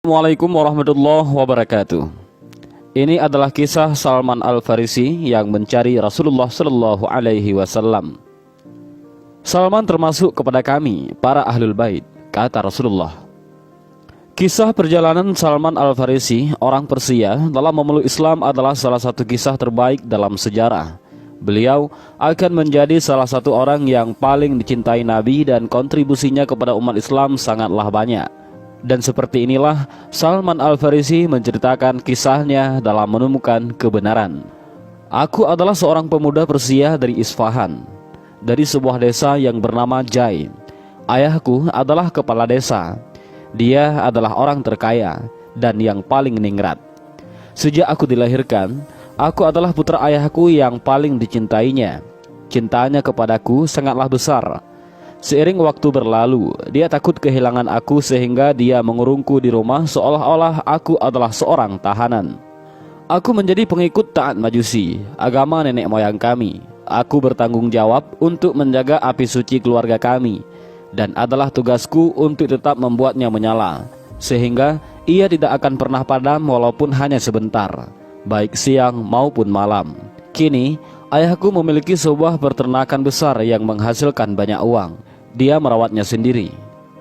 Assalamualaikum warahmatullahi wabarakatuh. Ini adalah kisah Salman Al-Farisi yang mencari Rasulullah Shallallahu Alaihi Wasallam. Salman termasuk kepada kami, para ahlul bait, kata Rasulullah. Kisah perjalanan Salman Al-Farisi, orang Persia, dalam memeluk Islam adalah salah satu kisah terbaik dalam sejarah. Beliau akan menjadi salah satu orang yang paling dicintai Nabi dan kontribusinya kepada umat Islam sangatlah banyak. Dan seperti inilah Salman Al-Farisi menceritakan kisahnya dalam menemukan kebenaran. Aku adalah seorang pemuda Persia dari Isfahan, dari sebuah desa yang bernama Jai. Ayahku adalah kepala desa. Dia adalah orang terkaya dan yang paling ningrat. Sejak aku dilahirkan, aku adalah putra ayahku yang paling dicintainya. Cintanya kepadaku sangatlah besar. Seiring waktu berlalu, dia takut kehilangan aku sehingga dia mengurungku di rumah seolah-olah aku adalah seorang tahanan. Aku menjadi pengikut taat Majusi, agama nenek moyang kami. Aku bertanggung jawab untuk menjaga api suci keluarga kami, dan adalah tugasku untuk tetap membuatnya menyala, sehingga ia tidak akan pernah padam walaupun hanya sebentar, baik siang maupun malam. Kini, ayahku memiliki sebuah peternakan besar yang menghasilkan banyak uang. Dia merawatnya sendiri.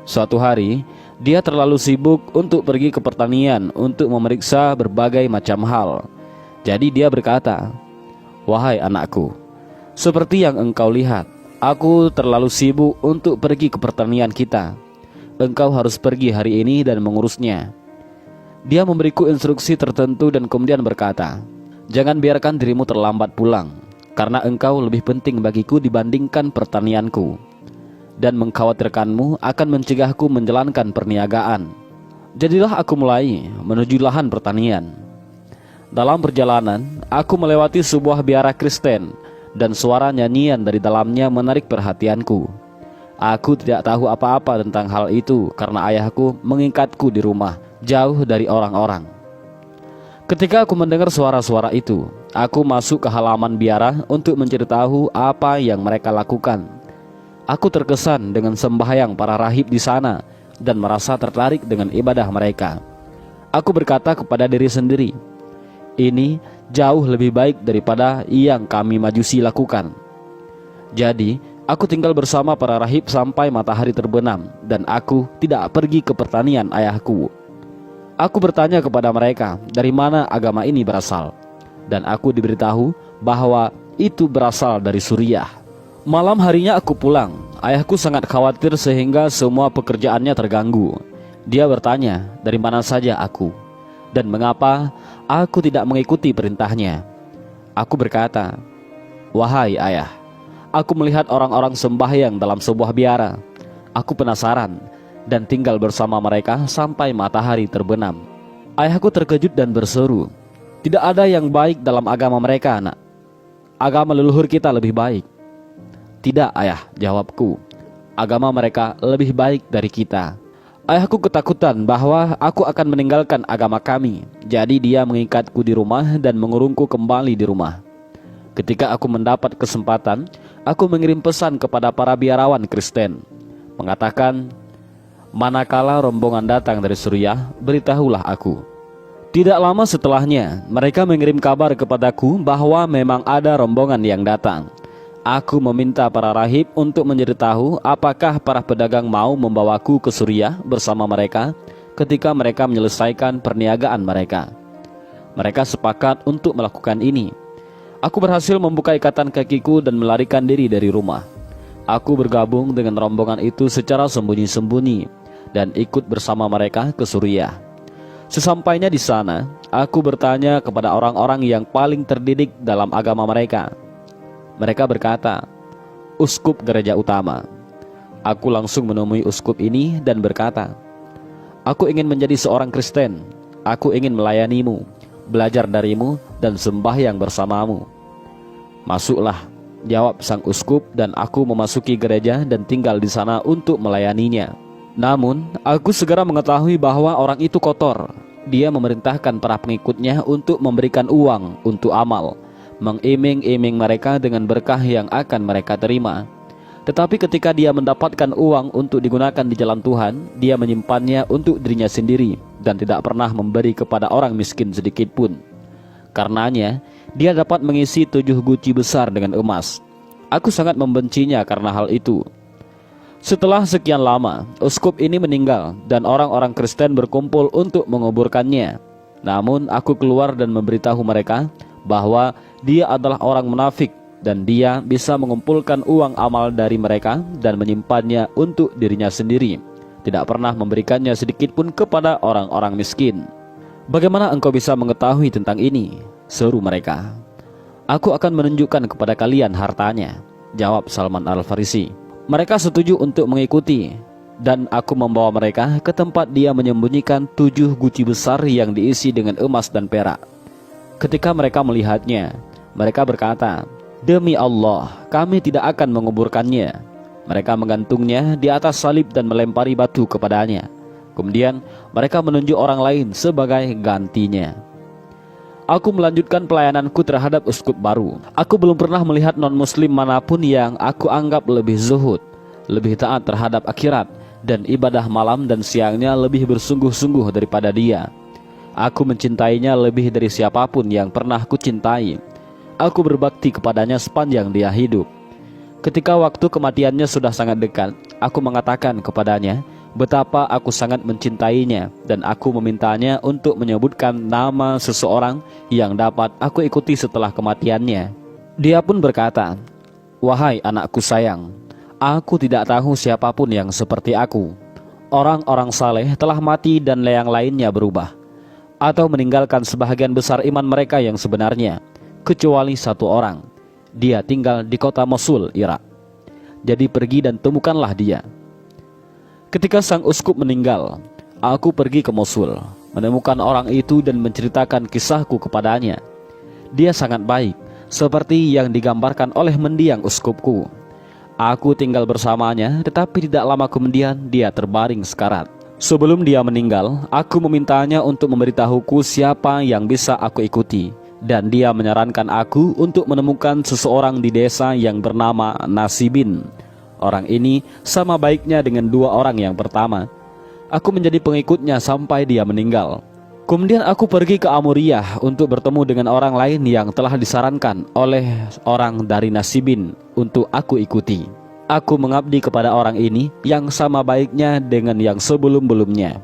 Suatu hari, dia terlalu sibuk untuk pergi ke pertanian untuk memeriksa berbagai macam hal. Jadi dia berkata, "Wahai anakku, seperti yang engkau lihat, aku terlalu sibuk untuk pergi ke pertanian kita. Engkau harus pergi hari ini dan mengurusnya." Dia memberiku instruksi tertentu dan kemudian berkata, "Jangan biarkan dirimu terlambat pulang, karena engkau lebih penting bagiku dibandingkan pertanianku. Dan mengkhawatirkanmu akan mencegahku menjalankan perniagaan. Jadilah aku mulai menuju lahan pertanian. Dalam perjalanan, aku melewati sebuah biara Kristen, dan suara nyanyian dari dalamnya menarik perhatianku. Aku tidak tahu apa-apa tentang hal itu karena ayahku mengikatku di rumah, jauh dari orang-orang. Ketika aku mendengar suara-suara itu, aku masuk ke halaman biara untuk mencari tahu apa yang mereka lakukan. Aku terkesan dengan sembahyang para rahib di sana dan merasa tertarik dengan ibadah mereka. Aku berkata kepada diri sendiri, ini jauh lebih baik daripada yang kami Majusi lakukan. Jadi, aku tinggal bersama para rahib sampai matahari terbenam dan aku tidak pergi ke pertanian ayahku. Aku bertanya kepada mereka dari mana agama ini berasal, dan aku diberitahu bahwa itu berasal dari Suriah. Malam harinya aku pulang. Ayahku sangat khawatir sehingga semua pekerjaannya terganggu. Dia bertanya dari mana saja aku dan mengapa aku tidak mengikuti perintahnya. Aku berkata, "Wahai ayah, aku melihat orang-orang sembahyang dalam sebuah biara. Aku penasaran dan tinggal bersama mereka sampai matahari terbenam." Ayahku terkejut dan berseru, "Tidak ada yang baik dalam agama mereka, anak. Agama leluhur kita lebih baik." "Tidak, ayah," jawabku. "Agama mereka lebih baik dari kita." Ayahku ketakutan bahwa aku akan meninggalkan agama kami. Jadi dia mengikatku di rumah dan mengurungku kembali di rumah. Ketika aku mendapat kesempatan, aku mengirim pesan kepada para biarawan Kristen, mengatakan, "Manakala rombongan datang dari Suriah, beritahulah aku." Tidak lama setelahnya, mereka mengirim kabar kepadaku bahwa memang ada rombongan yang datang. Aku meminta para rahib untuk mencari tahu apakah para pedagang mau membawaku ke Suriah bersama mereka ketika mereka menyelesaikan perniagaan mereka. Mereka sepakat untuk melakukan ini. Aku berhasil membuka ikatan kakiku dan melarikan diri dari rumah. Aku bergabung dengan rombongan itu secara sembunyi-sembunyi dan ikut bersama mereka ke Suriah. Sesampainya di sana, aku bertanya kepada orang-orang yang paling terdidik dalam agama mereka. Mereka berkata, "Uskup gereja utama." Aku langsung menemui uskup ini dan berkata, "Aku ingin menjadi seorang Kristen. Aku ingin melayanimu, belajar darimu, dan sembahyang bersamamu." "Masuklah," jawab sang uskup, dan aku memasuki gereja dan tinggal di sana untuk melayaninya. Namun, aku segera mengetahui bahwa orang itu kotor. Dia memerintahkan para pengikutnya untuk memberikan uang untuk amal, mengiming-iming mereka dengan berkah yang akan mereka terima. Tetapi ketika dia mendapatkan uang untuk digunakan di jalan Tuhan, dia menyimpannya untuk dirinya sendiri, dan tidak pernah memberi kepada orang miskin sedikit pun. Karenanya, dia dapat mengisi 7 guci besar dengan emas. Aku sangat membencinya karena hal itu. Setelah sekian lama, uskup ini meninggal dan orang-orang Kristen berkumpul untuk menguburkannya. Namun aku keluar dan memberitahu mereka bahwa dia adalah orang munafik dan dia bisa mengumpulkan uang amal dari mereka dan menyimpannya untuk dirinya sendiri, tidak pernah memberikannya sedikit pun kepada orang-orang miskin. Bagaimana engkau bisa mengetahui tentang ini? Seru mereka. Aku akan menunjukkan kepada kalian hartanya, jawab Salman Al-Farisi. Mereka setuju untuk mengikuti, dan aku membawa mereka ke tempat dia menyembunyikan 7 guci besar yang diisi dengan emas dan perak. Ketika mereka melihatnya, mereka berkata, "Demi Allah, kami tidak akan menguburkannya." Mereka menggantungnya di atas salib dan melempari batu kepadanya. Kemudian mereka menunjuk orang lain sebagai gantinya. Aku melanjutkan pelayananku terhadap uskup baru. Aku belum pernah melihat non-muslim manapun yang aku anggap lebih zuhud, lebih taat terhadap akhirat, dan ibadah malam dan siangnya lebih bersungguh-sungguh daripada dia. Aku mencintainya lebih dari siapapun yang pernah kucintai. Aku berbakti kepadanya sepanjang dia hidup. Ketika waktu kematiannya sudah sangat dekat, aku mengatakan kepadanya betapa aku sangat mencintainya, dan aku memintanya untuk menyebutkan nama seseorang yang dapat aku ikuti setelah kematiannya. Dia pun berkata, "Wahai anakku sayang, aku tidak tahu siapapun yang seperti aku. Orang-orang saleh telah mati dan yang lainnya berubah, atau meninggalkan sebahagian besar iman mereka yang sebenarnya, kecuali satu orang. Dia tinggal di kota Mosul, Irak. Jadi pergi dan temukanlah dia." Ketika sang uskup meninggal, aku pergi ke Mosul, menemukan orang itu dan menceritakan kisahku kepadanya. Dia sangat baik, seperti yang digambarkan oleh mendiang uskupku. Aku tinggal bersamanya, tetapi tidak lama kemudian dia terbaring sekarat. Sebelum dia meninggal, aku memintanya untuk memberitahuku siapa yang bisa aku ikuti, dan dia menyarankan aku untuk menemukan seseorang di desa yang bernama Nasibin. Orang ini sama baiknya dengan 2 orang yang pertama. Aku menjadi pengikutnya sampai dia meninggal. Kemudian aku pergi ke Amuriyah untuk bertemu dengan orang lain yang telah disarankan oleh orang dari Nasibin untuk aku ikuti. Aku mengabdi kepada orang ini yang sama baiknya dengan yang sebelum-belumnya.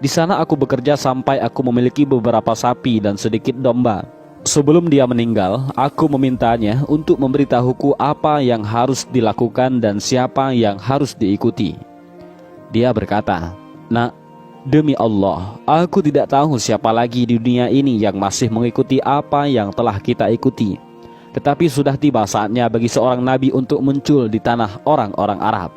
Di sana aku bekerja sampai aku memiliki beberapa sapi dan sedikit domba. Sebelum dia meninggal, aku memintanya untuk memberitahuku apa yang harus dilakukan dan siapa yang harus diikuti. Dia berkata, "Nak, demi Allah, aku tidak tahu siapa lagi di dunia ini yang masih mengikuti apa yang telah kita ikuti. Tetapi sudah tiba saatnya bagi seorang nabi untuk muncul di tanah orang-orang Arab.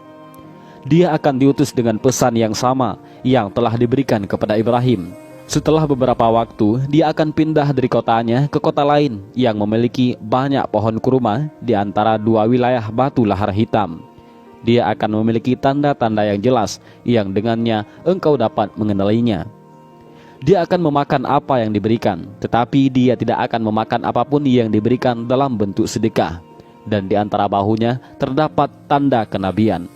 Dia akan diutus dengan pesan yang sama yang telah diberikan kepada Ibrahim. Setelah beberapa waktu, dia akan pindah dari kotanya ke kota lain yang memiliki banyak pohon kurma di antara 2 wilayah batu lahar hitam. Dia akan memiliki tanda-tanda yang jelas yang dengannya engkau dapat mengenalinya. Dia akan memakan apa yang diberikan, tetapi dia tidak akan memakan apapun yang diberikan dalam bentuk sedekah, dan di antara bahunya terdapat tanda kenabian.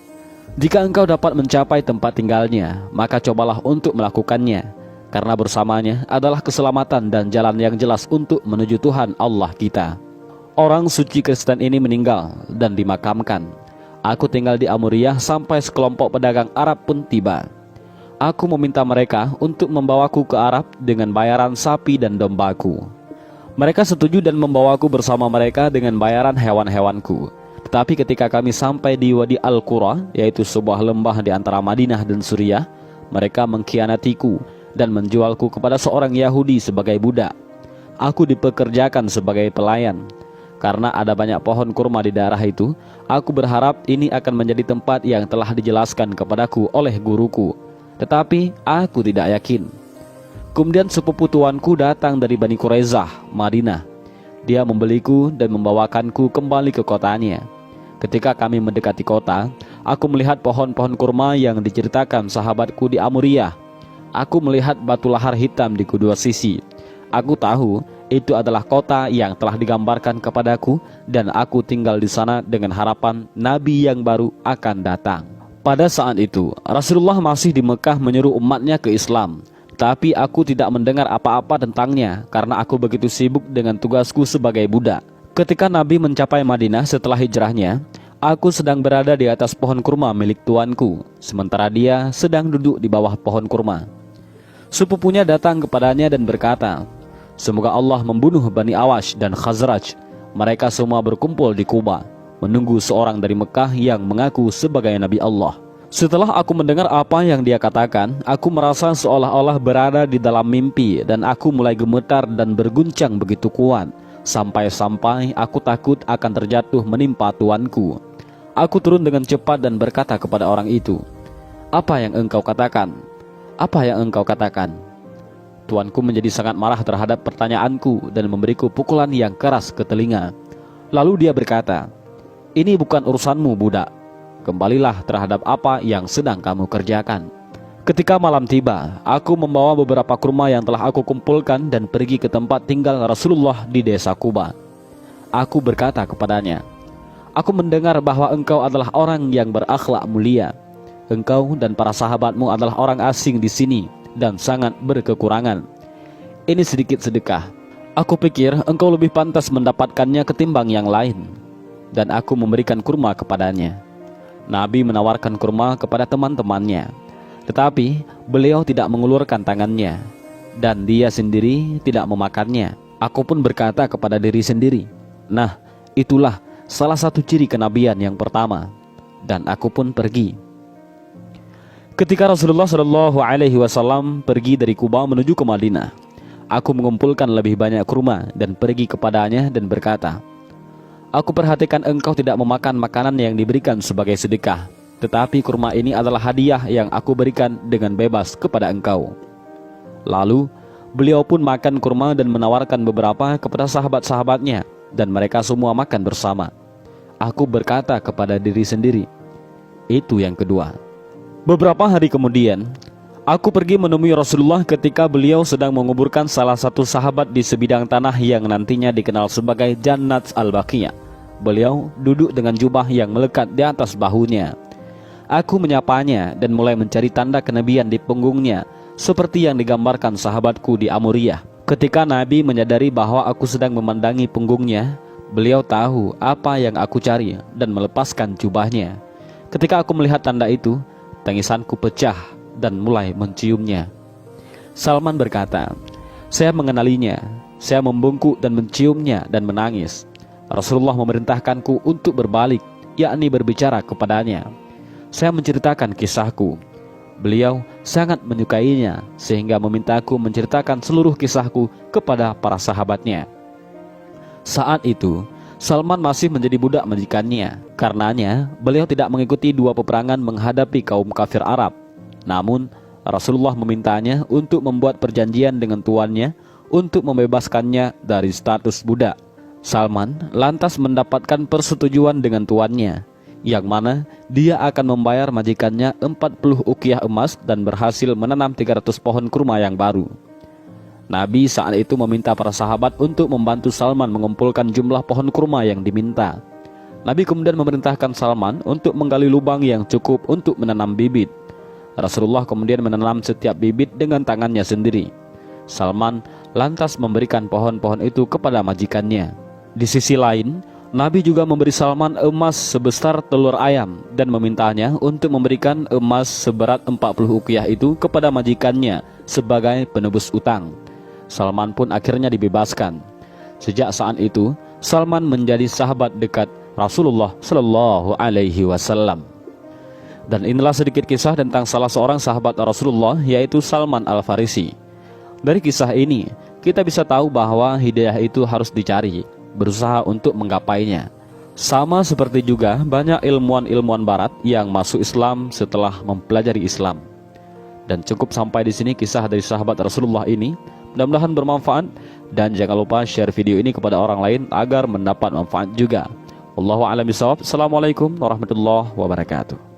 Jika engkau dapat mencapai tempat tinggalnya, maka cobalah untuk melakukannya, karena bersamanya adalah keselamatan dan jalan yang jelas untuk menuju Tuhan Allah kita." Orang suci Kristen ini meninggal dan dimakamkan. Aku tinggal di Amuriyah sampai sekelompok pedagang Arab pun tiba. Aku meminta mereka untuk membawaku ke Arab dengan bayaran sapi dan dombaku. Mereka setuju dan membawaku bersama mereka dengan bayaran hewan-hewanku. Tetapi ketika kami sampai di Wadi Al-Qura, yaitu sebuah lembah di antara Madinah dan Suriah, mereka mengkhianatiku dan menjualku kepada seorang Yahudi sebagai budak. Aku dipekerjakan sebagai pelayan. Karena ada banyak pohon kurma di daerah itu, aku berharap ini akan menjadi tempat yang telah dijelaskan kepadaku oleh guruku. Tetapi aku tidak yakin. Kemudian sepupu tuanku datang dari Bani Quraizah, Madinah. Dia membeliku dan membawakanku kembali ke kotanya. Ketika kami mendekati kota, aku melihat pohon-pohon kurma yang diceritakan sahabatku di Amuriyah. Aku melihat batu lahar hitam di kedua sisi. Aku tahu itu adalah kota yang telah digambarkan kepadaku, dan aku tinggal di sana dengan harapan Nabi yang baru akan datang. Pada saat itu, Rasulullah masih di Mekah menyuruh umatnya ke Islam, Tapi aku tidak mendengar apa-apa tentangnya karena aku begitu sibuk dengan tugasku sebagai budak. Ketika Nabi mencapai Madinah setelah hijrahnya, aku sedang berada di atas pohon kurma milik tuanku, sementara dia sedang duduk di bawah pohon kurma. Sepupunya datang kepadanya dan berkata, "Semoga Allah membunuh Bani Awash dan Khazraj." Mereka semua berkumpul di Kuba, menunggu seorang dari Mekah yang mengaku sebagai Nabi Allah. Setelah aku mendengar apa yang dia katakan, aku merasa seolah-olah berada di dalam mimpi dan aku mulai gemetar dan berguncang begitu kuat, sampai-sampai aku takut akan terjatuh menimpa tuanku. Aku turun dengan cepat dan berkata kepada orang itu, "Apa yang engkau katakan? Apa yang engkau katakan?" Tuanku menjadi sangat marah terhadap pertanyaanku dan memberiku pukulan yang keras ke telinga. Lalu dia berkata, "Ini bukan urusanmu, budak. Kembalilah terhadap apa yang sedang kamu kerjakan." Ketika malam tiba, aku membawa beberapa kurma yang telah aku kumpulkan dan pergi ke tempat tinggal Rasulullah di desa Kuba. Aku berkata kepadanya, "Aku mendengar bahwa engkau adalah orang yang berakhlak mulia. Engkau dan para sahabatmu adalah orang asing di sini dan sangat berkekurangan. Ini sedikit sedekah. Aku pikir engkau lebih pantas mendapatkannya ketimbang yang lain." Dan aku memberikan kurma kepadanya. Nabi menawarkan kurma kepada teman-temannya, tetapi beliau tidak mengulurkan tangannya, dan dia sendiri tidak memakannya. Aku pun berkata kepada diri sendiri, "Nah, itulah salah satu ciri kenabian yang pertama." Dan aku pun pergi. Ketika Rasulullah SAW pergi dari Kuba menuju ke Madinah, aku mengumpulkan lebih banyak kurma dan pergi kepadanya dan berkata, "Aku perhatikan engkau tidak memakan makanan yang diberikan sebagai sedekah, tetapi kurma ini adalah hadiah yang aku berikan dengan bebas kepada engkau." Lalu beliau pun makan kurma dan menawarkan beberapa kepada sahabat-sahabatnya, dan mereka semua makan bersama. Aku berkata kepada diri sendiri, "Itu yang kedua." Beberapa hari kemudian, aku pergi menemui Rasulullah ketika beliau sedang menguburkan salah satu sahabat di sebidang tanah yang nantinya dikenal sebagai Jannat Al-Baqiyah. Beliau duduk dengan jubah yang melekat di atas bahunya. Aku menyapanya dan mulai mencari tanda kenabian di punggungnya, seperti yang digambarkan sahabatku di Amuriyah. Ketika Nabi menyadari bahwa aku sedang memandangi punggungnya, beliau tahu apa yang aku cari dan melepaskan jubahnya. Ketika aku melihat tanda itu, tangisanku pecah dan mulai menciumnya. Salman berkata, "Saya mengenalinya, saya membungkuk dan menciumnya dan menangis. Rasulullah memerintahkanku untuk berbalik, yakni berbicara kepadanya. Saya menceritakan kisahku. Beliau sangat menyukainya sehingga memintaku menceritakan seluruh kisahku kepada para sahabatnya." Saat itu Salman masih menjadi budak majikannya. Karenanya beliau tidak mengikuti dua peperangan menghadapi kaum kafir Arab. Namun Rasulullah memintanya untuk membuat perjanjian dengan tuannya untuk membebaskannya dari status budak. Salman lantas mendapatkan persetujuan dengan tuannya, yang mana dia akan membayar majikannya 40 uqiyah emas dan berhasil menanam 300 pohon kurma yang baru. Nabi saat itu meminta para sahabat untuk membantu Salman mengumpulkan jumlah pohon kurma yang diminta. Nabi kemudian memerintahkan Salman untuk menggali lubang yang cukup untuk menanam bibit. Rasulullah kemudian menanam setiap bibit dengan tangannya sendiri. Salman lantas memberikan pohon-pohon itu kepada majikannya. Di sisi lain, Nabi juga memberi Salman emas sebesar telur ayam dan memintanya untuk memberikan emas seberat 40 uqiyah itu kepada majikannya sebagai penebus utang. Salman pun akhirnya dibebaskan. Sejak saat itu, Salman menjadi sahabat dekat Rasulullah Shallallahu Alaihi Wasallam. Dan inilah sedikit kisah tentang salah seorang sahabat Rasulullah, yaitu Salman Al-Farisi. Dari kisah ini, kita bisa tahu bahwa hidayah itu harus dicari, berusaha untuk menggapainya. Sama seperti juga banyak ilmuwan-ilmuwan barat yang masuk Islam setelah mempelajari Islam. Dan cukup sampai di sini kisah dari sahabat Rasulullah ini. Mudah-mudahan bermanfaat, dan jangan lupa share video ini kepada orang lain agar mendapat manfaat juga. Wallahu a'lam bishawab. Assalamualaikum warahmatullahi wabarakatuh.